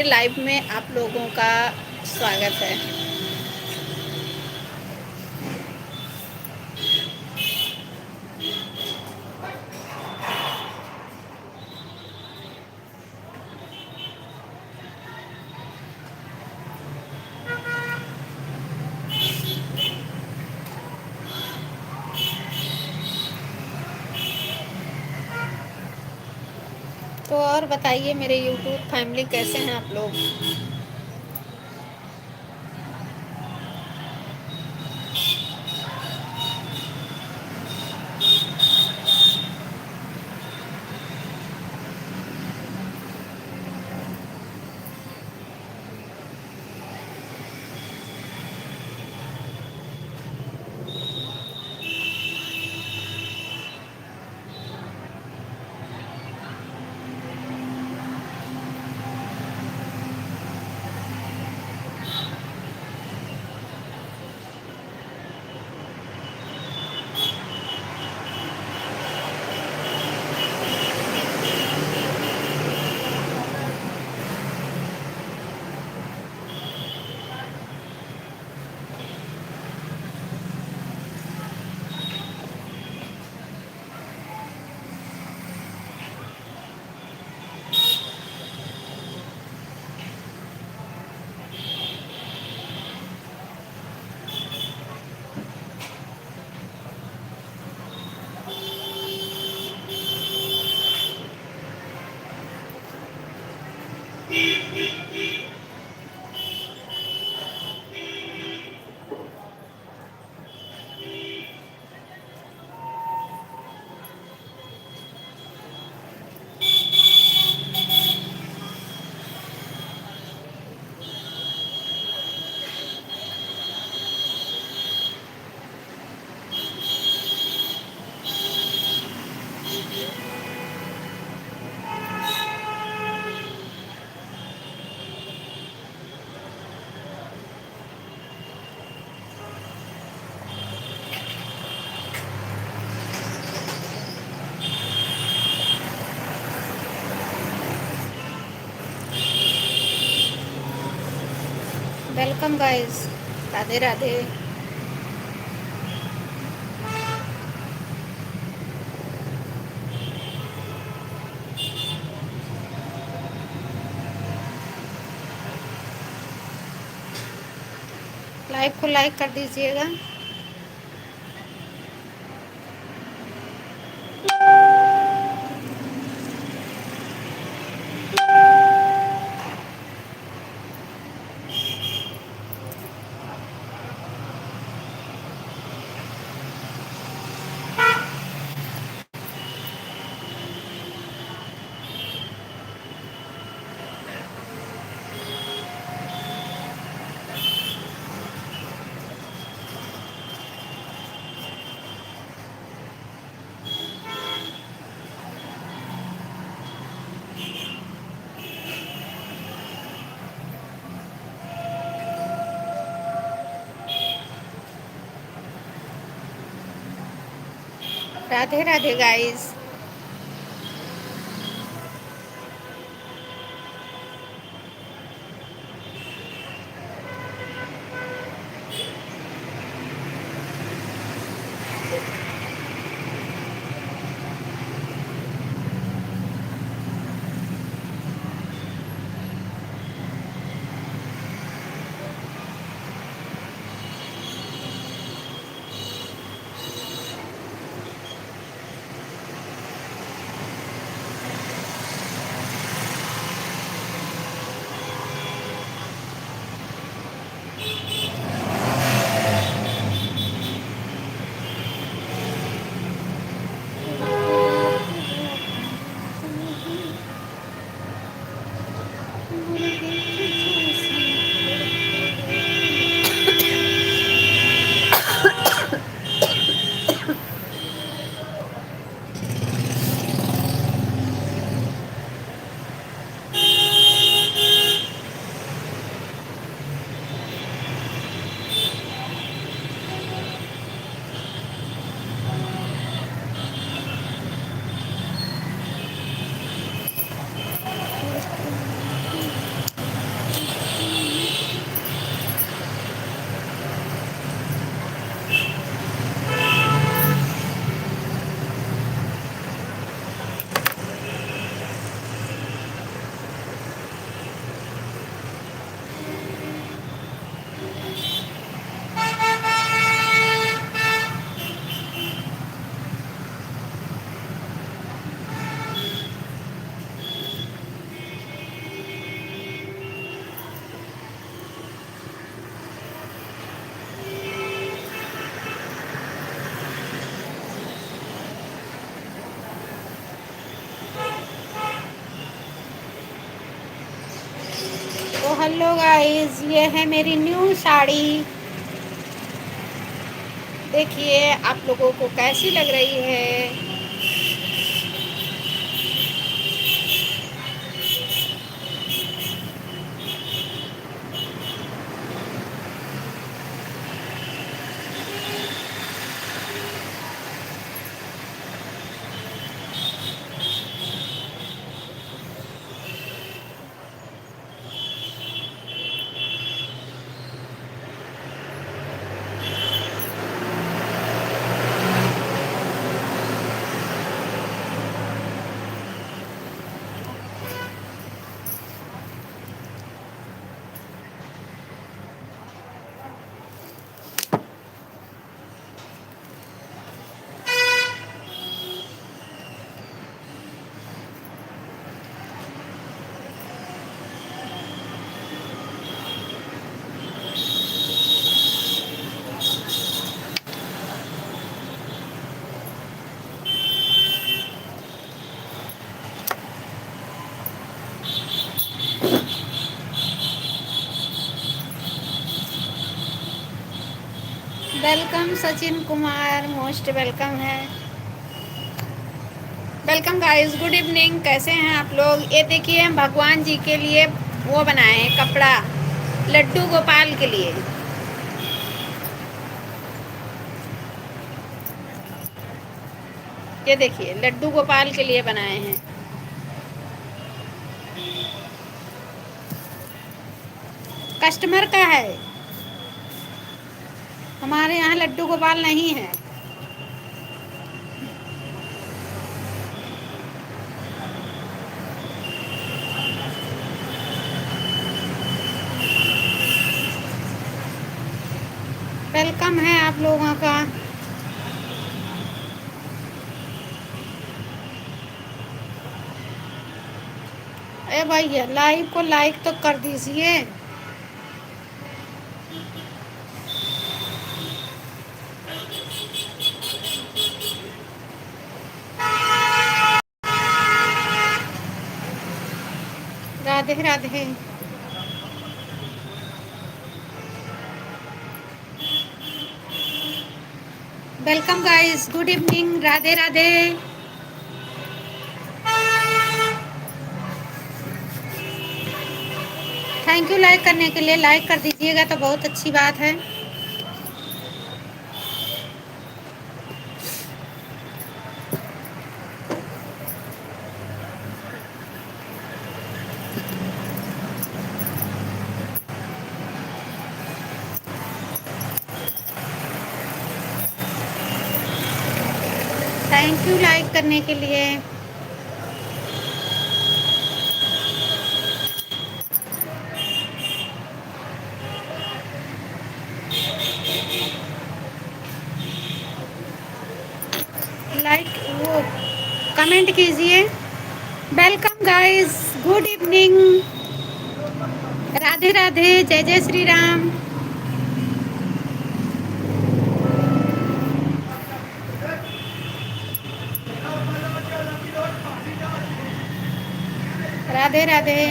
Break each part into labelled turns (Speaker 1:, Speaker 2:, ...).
Speaker 1: Live में आप लोगों का स्वागत है। तो और बताइए मेरे यूट्यूब फैमिली कैसे हैं आप लोग। Welcome guys, Radhe Radhe. Live को लाइक कर दीजिएगा। Radhe Radhe guys. Hello guys, ये है मेरी न्यू साड़ी। देखिए आप लोगों को कैसी लग रही है। Welcome Sachin Kumar, most welcome है। Welcome guys, good evening. कैसे हैं आप लोग। ये देखिए हम भगवान जी के लिए वो बनाए हैं कपड़ा, लड्डू गोपाल के लिए। ये देखिए लड्डू गोपाल के लिए बनाए हैं। कस्टमर का है, हमारे यहाँ लड्डू गोपाल नहीं है। वेलकम है आप लोगों का। अरे भैया लाइव को लाइक तो कर दीजिए। Radhe Radhe. Welcome guys, good evening, Radhe Radhe. Thank you like करने के लिए। लाइक कर दीजिएगा तो बहुत अच्छी बात है। थैंक यू लाइक करने के लिए। लाइक वो कमेंट कीजिए। Welcome guys, good evening, Radhe Radhe, जय जय श्री राम। राधे राधे।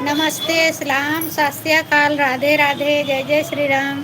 Speaker 1: नमस्ते, सलाम, सत श्री अकाल, राधे राधे, जय जय श्री राम।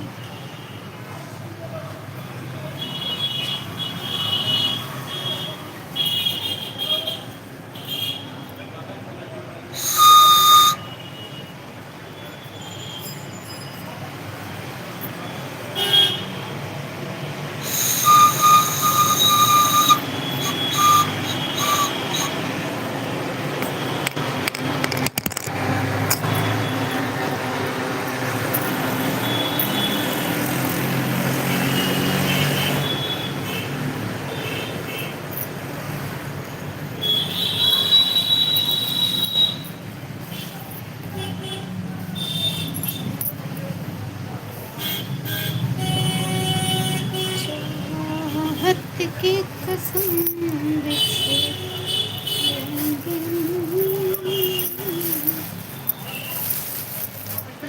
Speaker 1: की कसम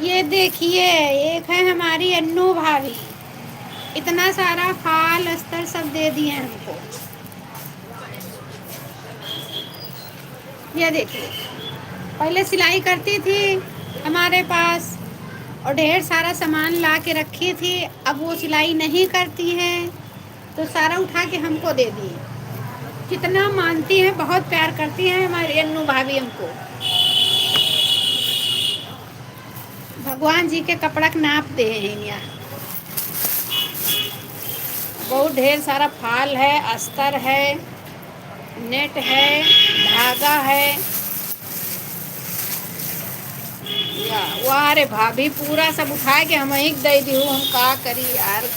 Speaker 1: ये देखिए, एक है हमारी अन्नू भाभी। इतना सारा फाल अस्तर सब दे दिए हमको। ये देखिए, पहले सिलाई करती थी हमारे पास और ढेर सारा सामान ला के रखी थी। अब वो सिलाई नहीं करती है तो सारा उठा के हमको दे दी। कितना मानती हैं, बहुत प्यार करती हैं हमारी अन्नू भाभी हमको। भगवान जी के कपड़ा के नाप दे हैं यहाँ। बहुत ढेर सारा फाल है, अस्तर है, नेट है, धागा है। या वाह रे भाभी, पूरा सब उठा के हम ही दे दी हूँ। हम का करी यार,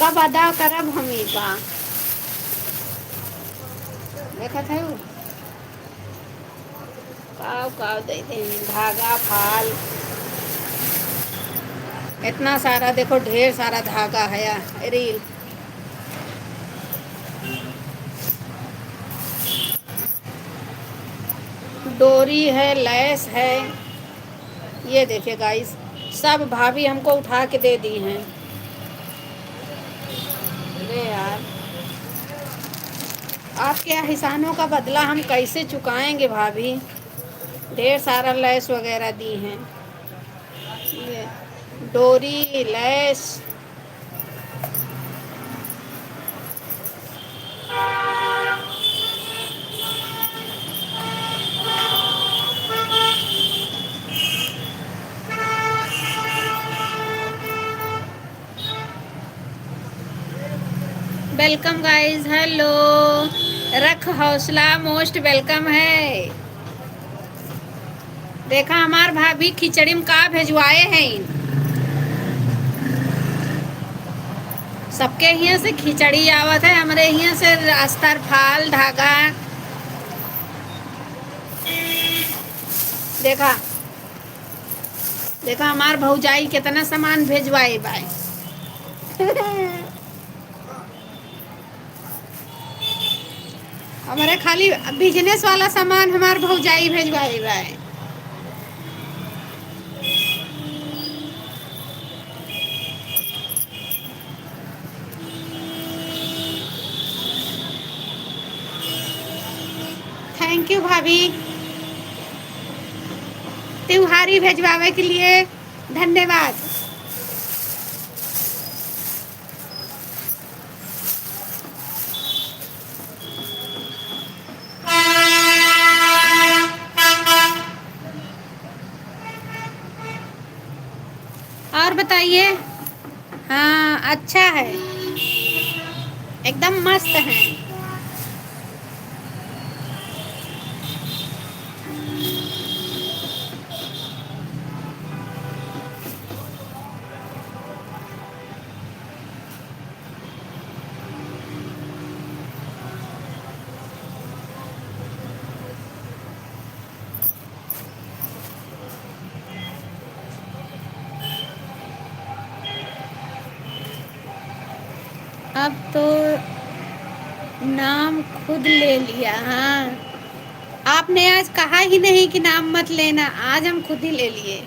Speaker 1: कब अदा करब हम ही का। देखा था वो काव काव दे दे धागा फाल। इतना सारा देखो, ढेर सारा धागा है यार। रील डोरी है, लैस है। ये देखिए गाइस, सब भाभी हमको उठा के दे दी हैं। अरे यार, आपके एहसानों का बदला हम कैसे चुकाएंगे भाभी। ढेर सारा लैस वगैरह दी हैं। ये डोरी, लैस। Welcome guys, hello. रख हौसला मोस्ट वेलकम है। देखा हमार भाभी खिचड़ी में का भेजवाए हैं। सबके यहाँ से खिचड़ी आवत है, हमारे यहाँ से अस्तर फाल धागा। देखा देखा हमार भौजाई कितना सामान भेजवाए बाय। हमारे खाली बिजनेस वाला सामान हमार भौजाई भेजवाए बाय। थैंक यू भाभी, त्योहारी भेजवावे के लिए धन्यवाद। और बताइए। हाँ अच्छा है, एकदम मस्त है। अब तो नाम खुद ले लिया। हाँ, आपने आज कहा ही नहीं कि नाम मत लेना, आज हम खुद ही ले लिए।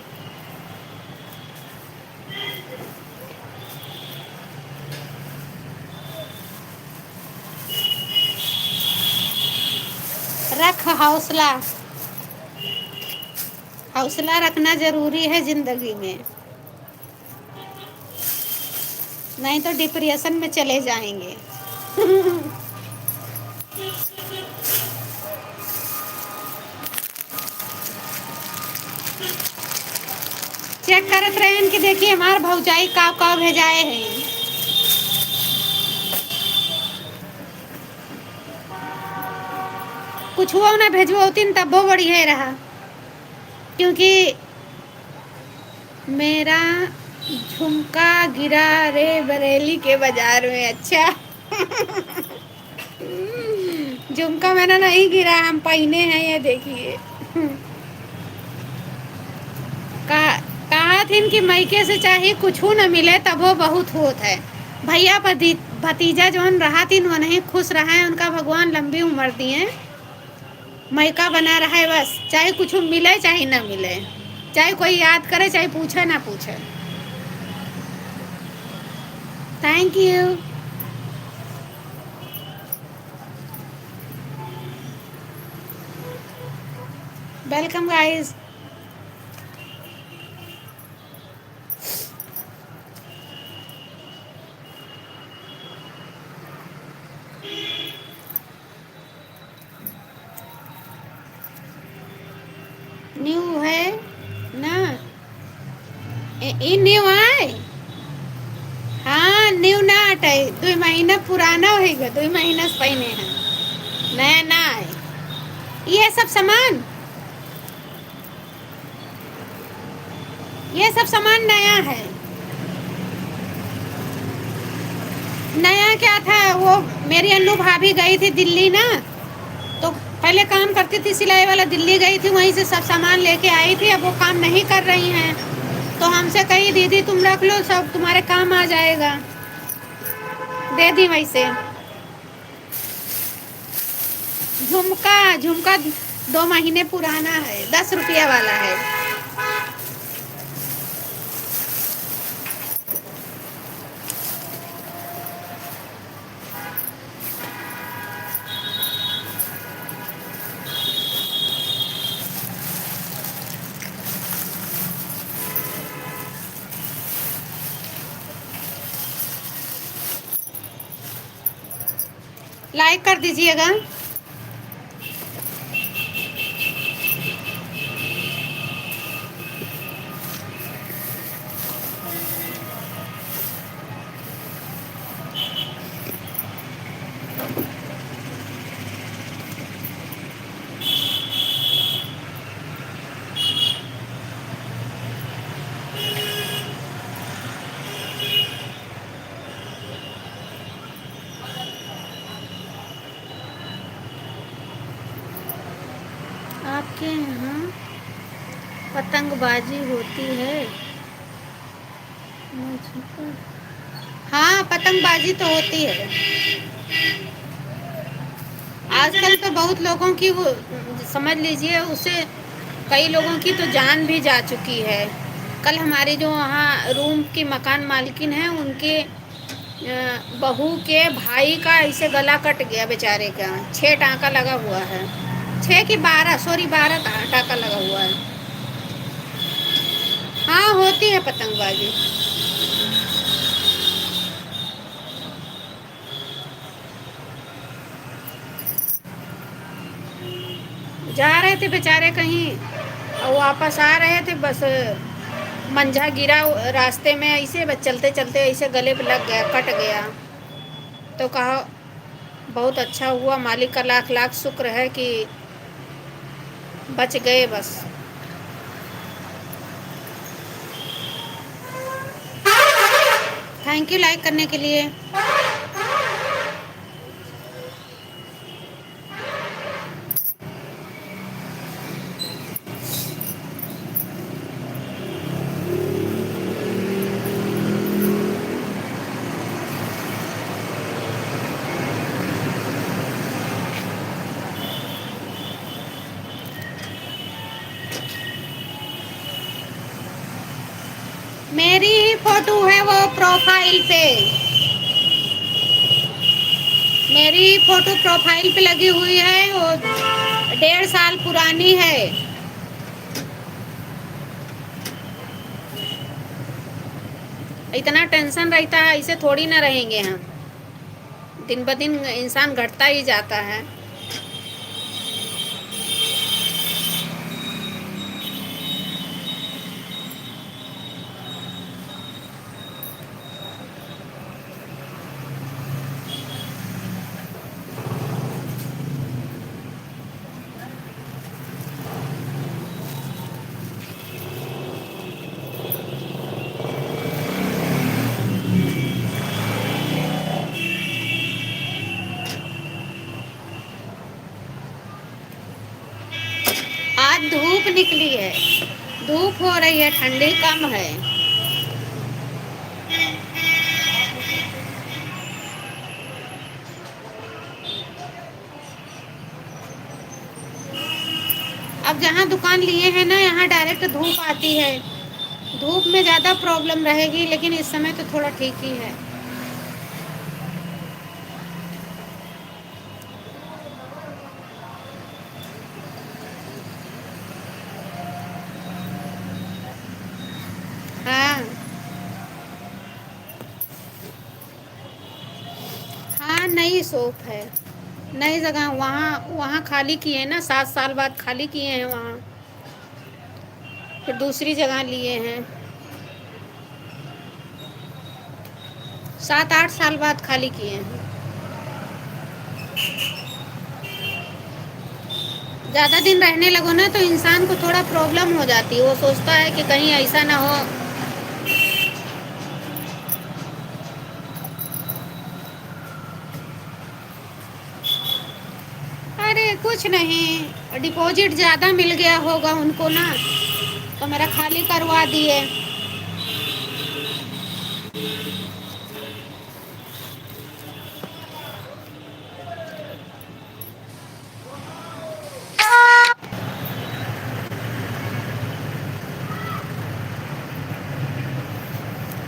Speaker 1: रख हौसला, हौसला रखना जरूरी है जिंदगी में, नहीं तो डिप्रेशन में चले जाएंगे। चेक करत रहे कि देखिए हमार भौजाई का भेजाए हैं। कुछ हुआ ना भेजवातीन तब वो बढ़िया रहा, क्योंकि मेरा झुमका गिरा रे बरेली के बाजार में। अच्छा। झुमका मैंने नहीं गिरा, हम पहने हैं, ये देखिए। कहा थी कि मैके से चाहे कुछ न मिले तब वो बहुत होत है। भैया भतीजा जोन रहा थी वो नहीं खुश रहा है, उनका भगवान लंबी उम्र दिए, मैका बना रहा है बस। चाहे कुछ मिले चाहे ना मिले, चाहे कोई याद करे चाहे पूछे ना पूछे। Thank you. Welcome guys. New है ना? न्यू आए। हाँ न्यू ना हटे, 2 महीना पुराना होगा, 2 महीना से पहले है, नया ना आए। ये सब सामान, ये सब सामान नया है। नया क्या था, वो मेरी अन्नू भाभी गई थी दिल्ली ना, तो पहले काम करती थी सिलाई वाला, दिल्ली गई थी, वहीं से सब सामान लेके आई थी। अब वो काम नहीं कर रही हैं, तो हमसे कही दीदी तुम रख लो, सब तुम्हारे काम आ जाएगा। दे दी वैसे। झुमका, झुमका 2 महीने पुराना है, 10 रुपया वाला है। लाइक कर दीजिएगा। आपके यहाँ पतंगबाजी होती है? हाँ पतंगबाजी तो होती है। आजकल तो बहुत लोगों की वो, समझ लीजिए उसे, कई लोगों की तो जान भी जा चुकी है। कल हमारी जो वहाँ रूम की मकान मालकिन है, उनके बहू के भाई का ऐसे गला कट गया बेचारे का, 6 टाँका लगा हुआ है। 6 की 12, सॉरी 12 टाँका लगा हुआ है। हाँ होती है पतंगबाजी। जा रहे थे बेचारे कहीं और वापस आ रहे थे, बस मंझा गिरा रास्ते में, ऐसे बस चलते चलते ऐसे गले पे लग गया, कट गया। तो कहा बहुत अच्छा हुआ, मालिक का लाख लाख शुक्र है कि बच गए बस। थैंक यू लाइक करने के लिए। मेरी ही फोटो है वो प्रोफाइल पे, मेरी फोटो प्रोफाइल पे लगी हुई है, वो 1.5 साल पुरानी है। इतना टेंशन रहता है, ऐसे थोड़ी ना रहेंगे हम, दिन ब दिन इंसान घटता ही जाता है। आज धूप निकली है, धूप हो रही है, ठंडी कम है। अब जहाँ दुकान लिए हैं ना, यहाँ डायरेक्ट धूप आती है, धूप में ज़्यादा प्रॉब्लम रहेगी, लेकिन इस समय तो थोड़ा ठीक ही है। नई शॉप है, नई जगह। वहाँ वहाँ खाली किए हैं ना, 7 साल बाद खाली किए हैं वहाँ, फिर दूसरी जगह लिए हैं। 7-8 साल बाद खाली किए हैं। ज़्यादा दिन रहने लगो ना तो इंसान को थोड़ा प्रॉब्लम हो जाती है, वो सोचता है कि कहीं ऐसा ना हो। अरे कुछ नहीं, डिपॉजिट ज़्यादा मिल गया होगा उनको ना, तो मेरा खाली करवा दिए।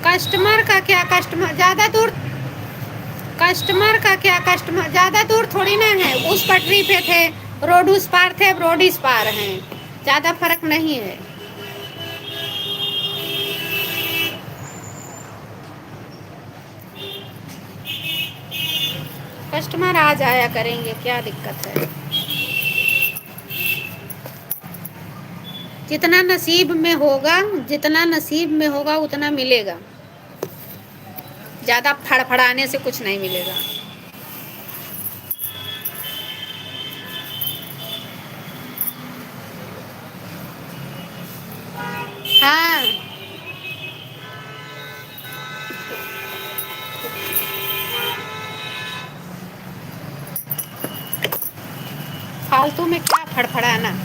Speaker 1: कस्टमर का क्या, कस्टमर ज़्यादा दूर, कस्टमर का क्या, कस्टमर ज़्यादा दूर थोड़ी ना है। उस पटरी पे थे, रोड उस पार थे, अब रोड इस पार हैं, ज़्यादा फर्क नहीं है। कस्टमर आ जाया करेंगे, क्या दिक्कत है। जितना नसीब में होगा, जितना नसीब में होगा उतना मिलेगा, ज़्यादा फड़फड़ाने से कुछ नहीं मिलेगा। हाँ, फालतू में क्या फड़फड़ाना।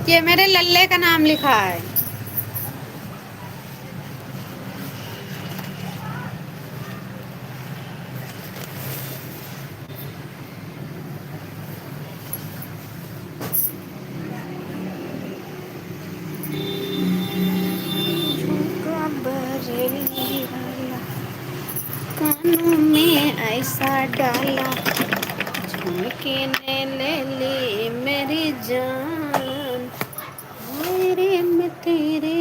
Speaker 1: ये मेरे लल्ले का नाम लिखा है। कानों में ऐसा डाला, झुमके ने ले ली मेरी जान, मेरे में तेरे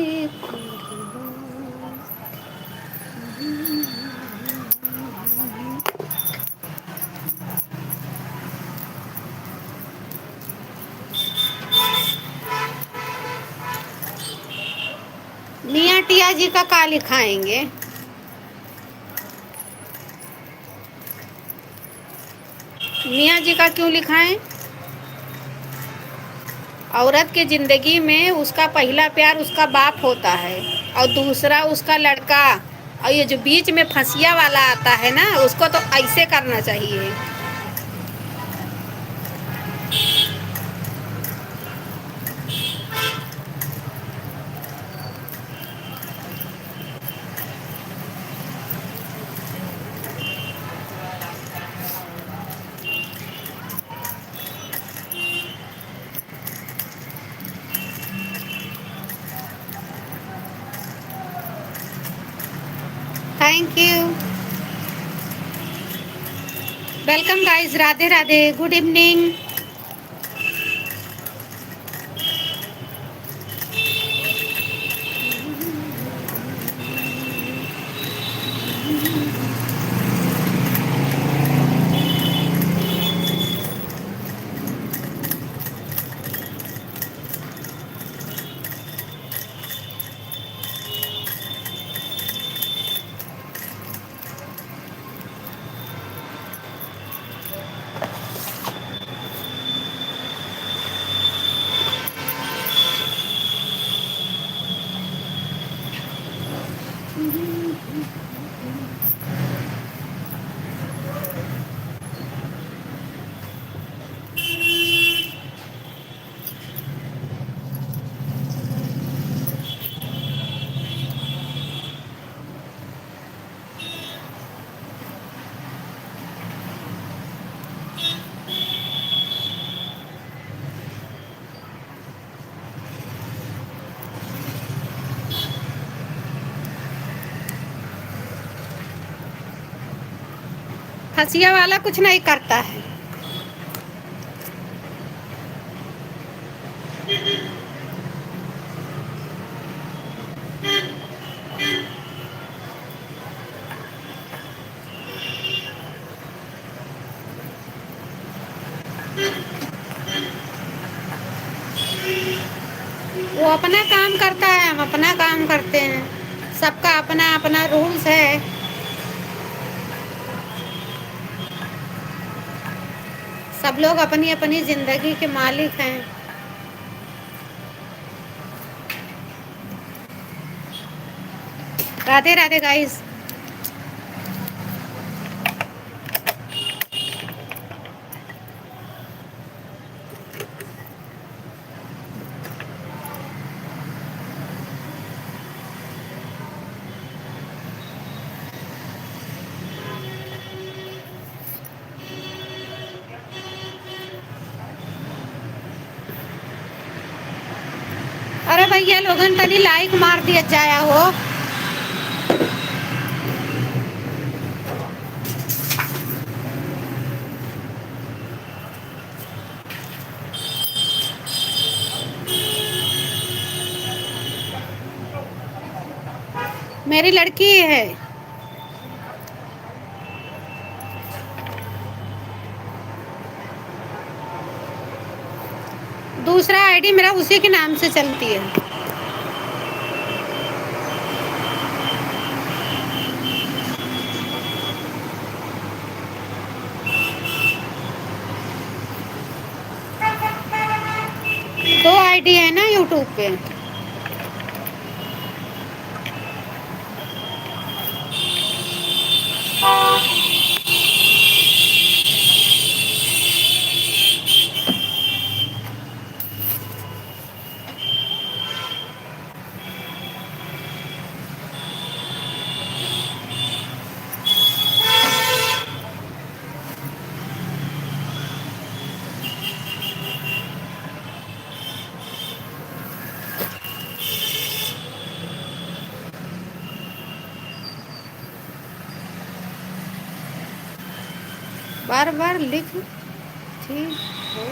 Speaker 1: मियाँ टिया जी का का लिखाएंगे। मियाँ जी का क्यों लिखाएं? औरत के ज़िंदगी में उसका पहला प्यार उसका बाप होता है, और दूसरा उसका लड़का, और ये जो बीच में फंसिया वाला आता है ना, उसको तो ऐसे करना चाहिए। Thank you, welcome guys, Radhe Radhe, good evening. हसिया वाला कुछ नहीं करता है। वो अपना काम करता है, हम अपना काम करते हैं। सबका अपना अपना रूल्स है। सब लोग अपनी अपनी जिंदगी के मालिक हैं। राधे राधे गाइस। अरे भैया लोगन तनी लाइक मार दिया जाया हो। मेरी लड़की है। दूसरा आईडी मेरा उसी के नाम से चलती है। दो आईडी है ना यूट्यूब पे। बार बार लिख ठीक हो।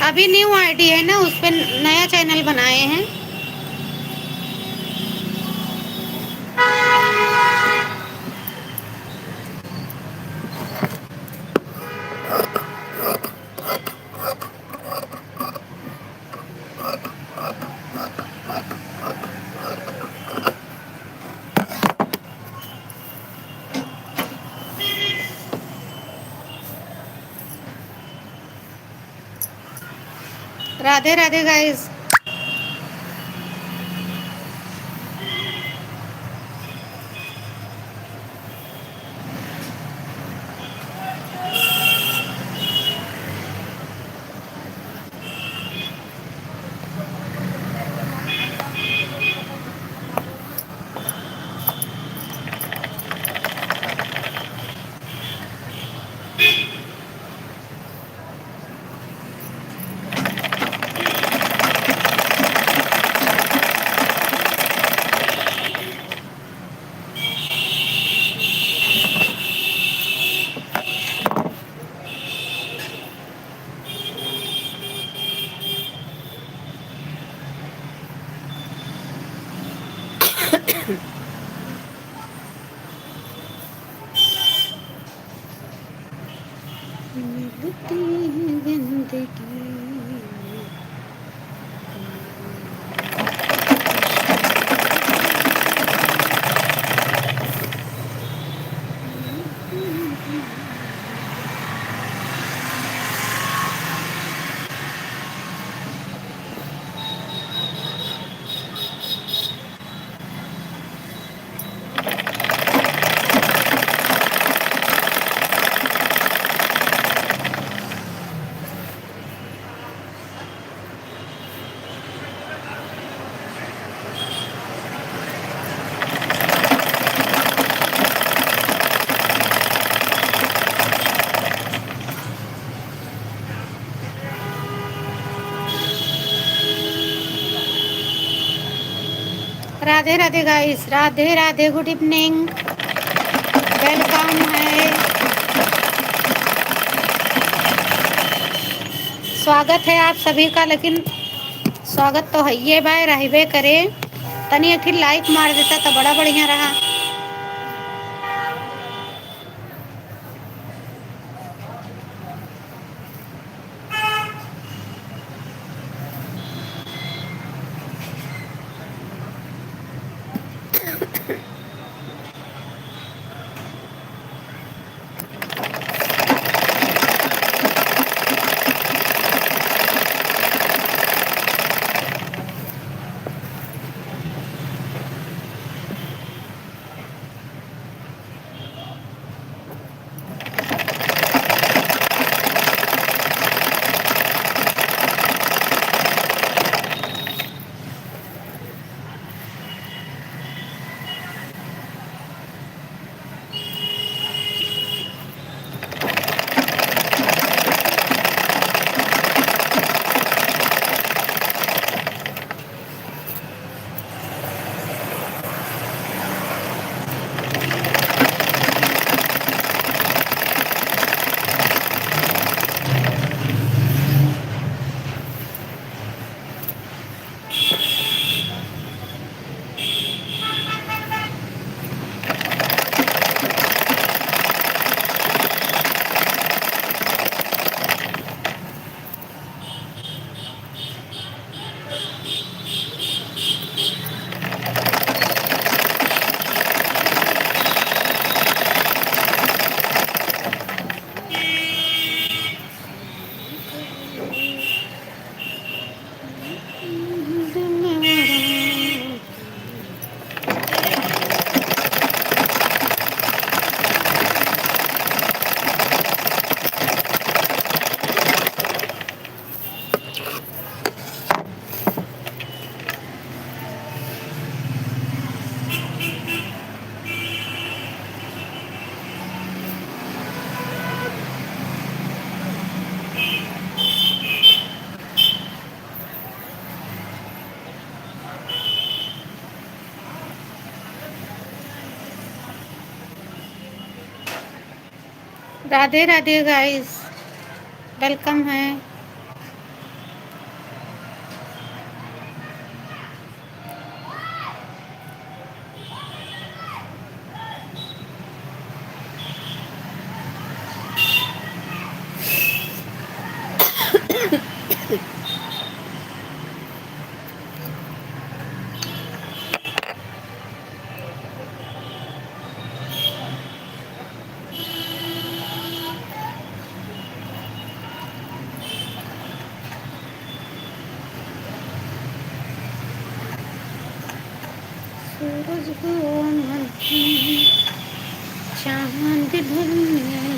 Speaker 1: अभी न्यू आईडी है ना, उस पर नया चैनल बनाए हैं। राधे राधे गाइस। मिलती है जिंदगी। Radhe Radhe guys, Radhe Radhe, good evening, welcome है। स्वागत है आप सभी का, लेकिन स्वागत तो है ये भाई रहबे करे। तनी अखिर लाइक मार देता तो बड़ा बढ़िया रहा। राधे राधे गाइस, वेलकम है। सूरज को चांद ढलने,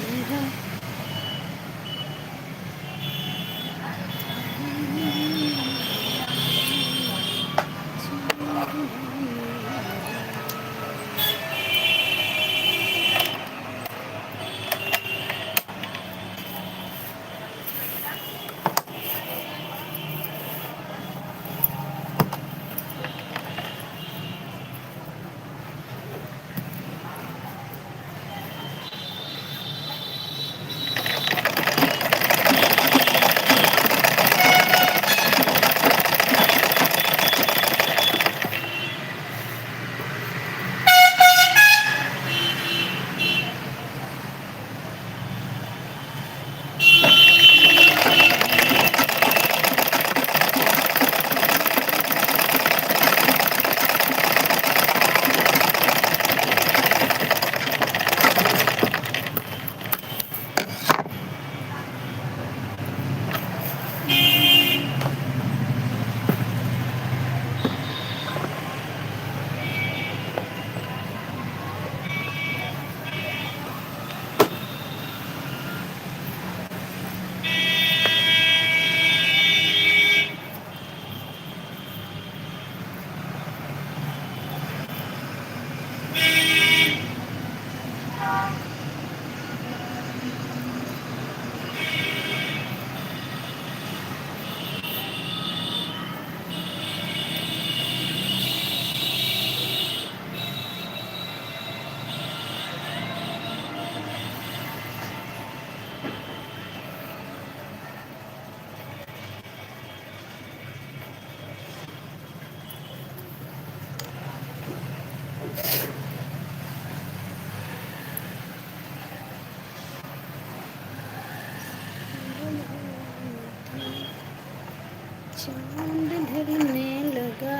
Speaker 1: चांद ढलने लगा।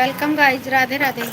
Speaker 1: Welcome guys, Radhe Radhe.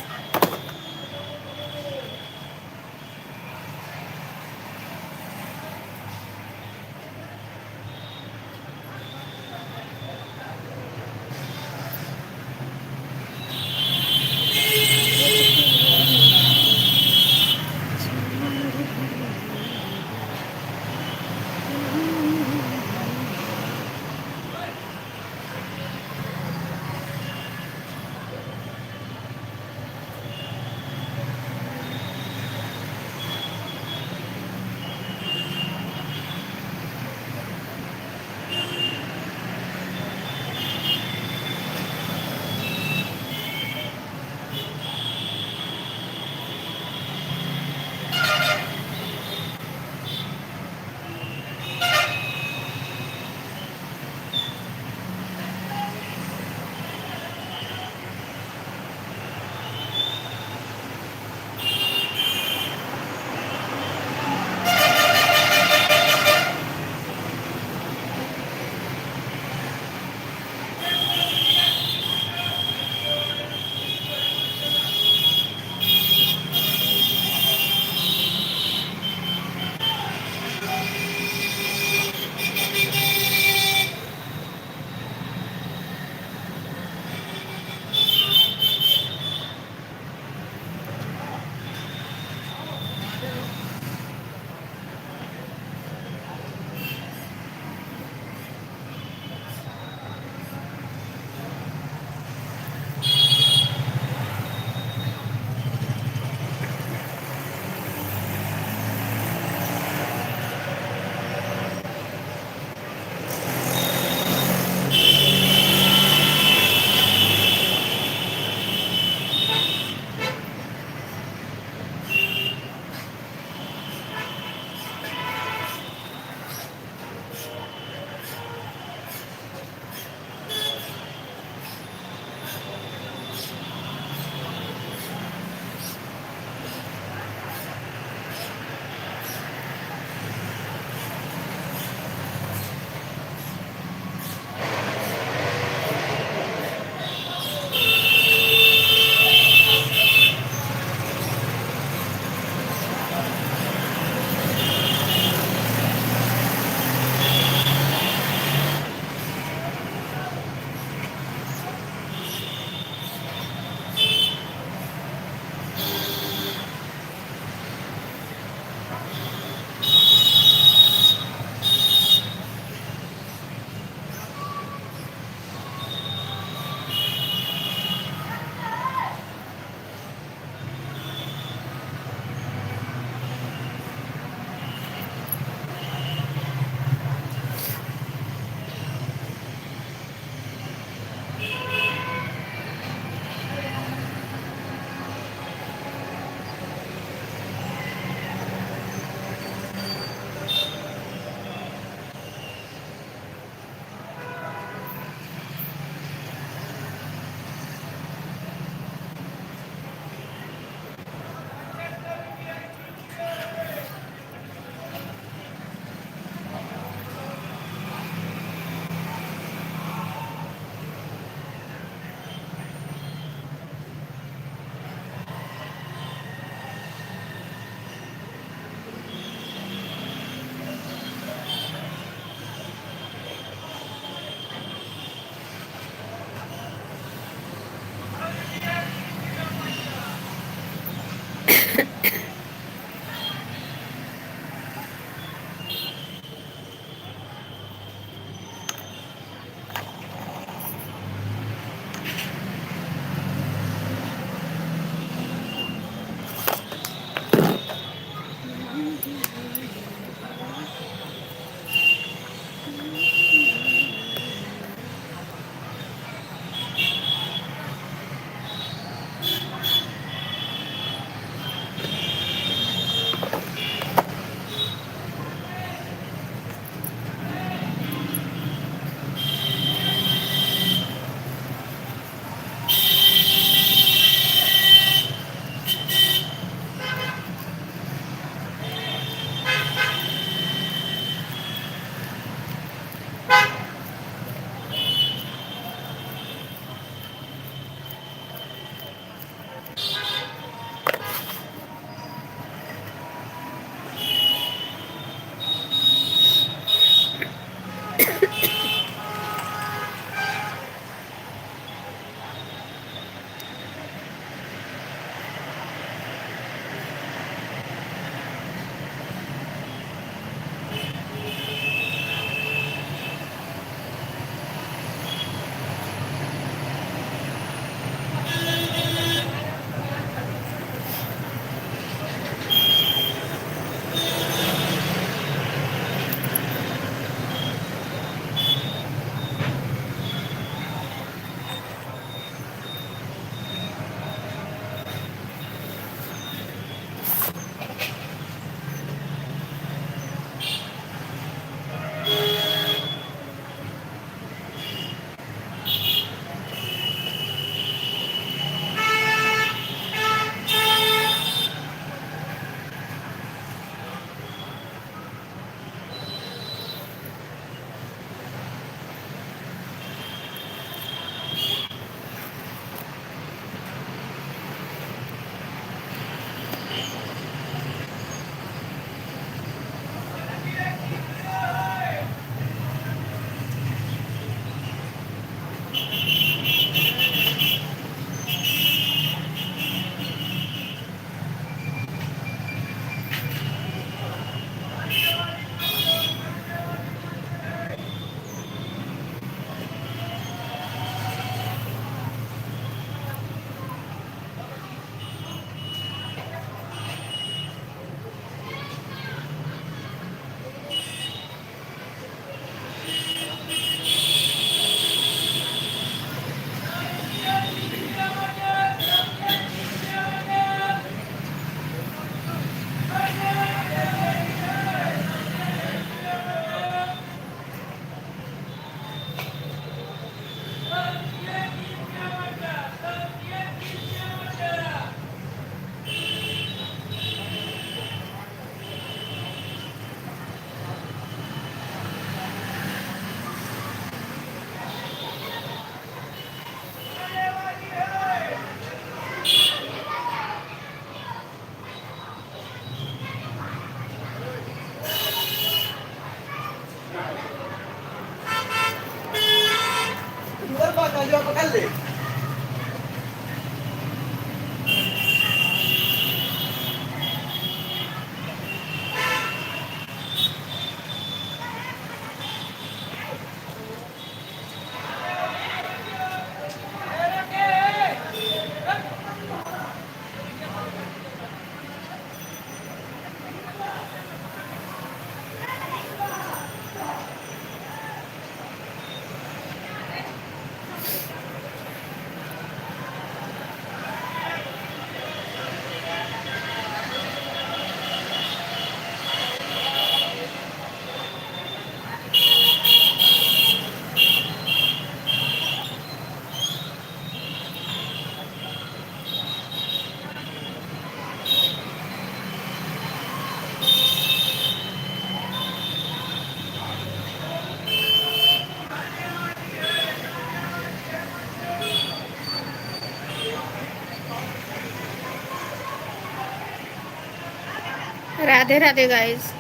Speaker 1: Radhe Radhe guys,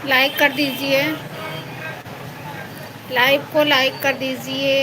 Speaker 1: like कर दीजिए, लाइव को लाइक कर दीजिए।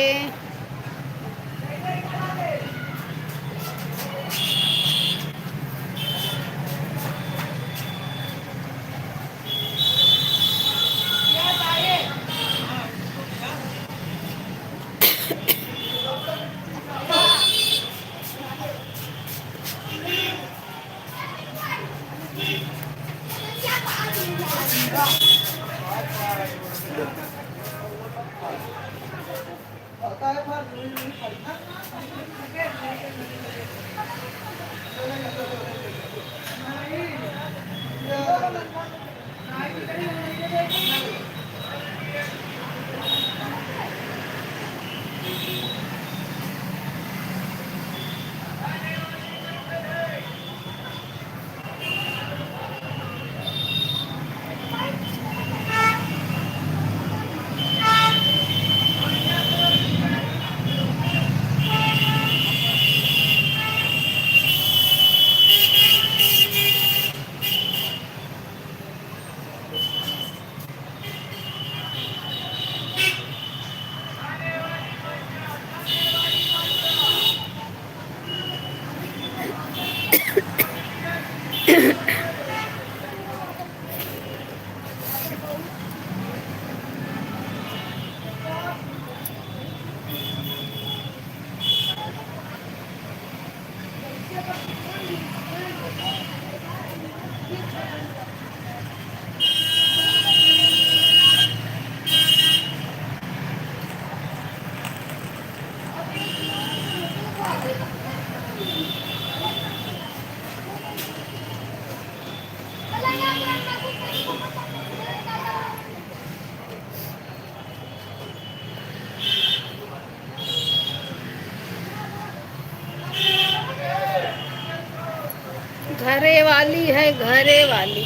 Speaker 1: घरे वाली है, घरे वाली।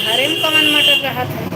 Speaker 1: घरे में कौन मटर रहा था?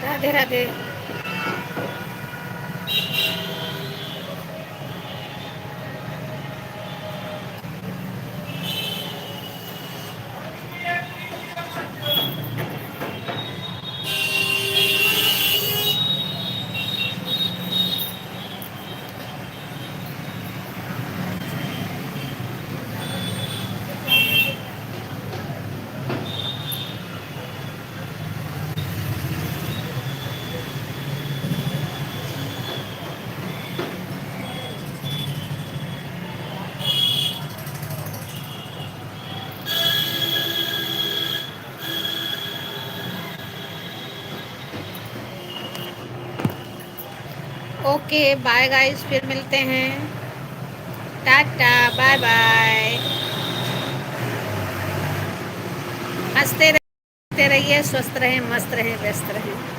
Speaker 1: Radhe Radhe. Okay bye guys, फिर मिलते हैं। Tata bye bye. हंसते रहिए, स्वस्थ रहें, मस्त रहें, व्यस्त रहें।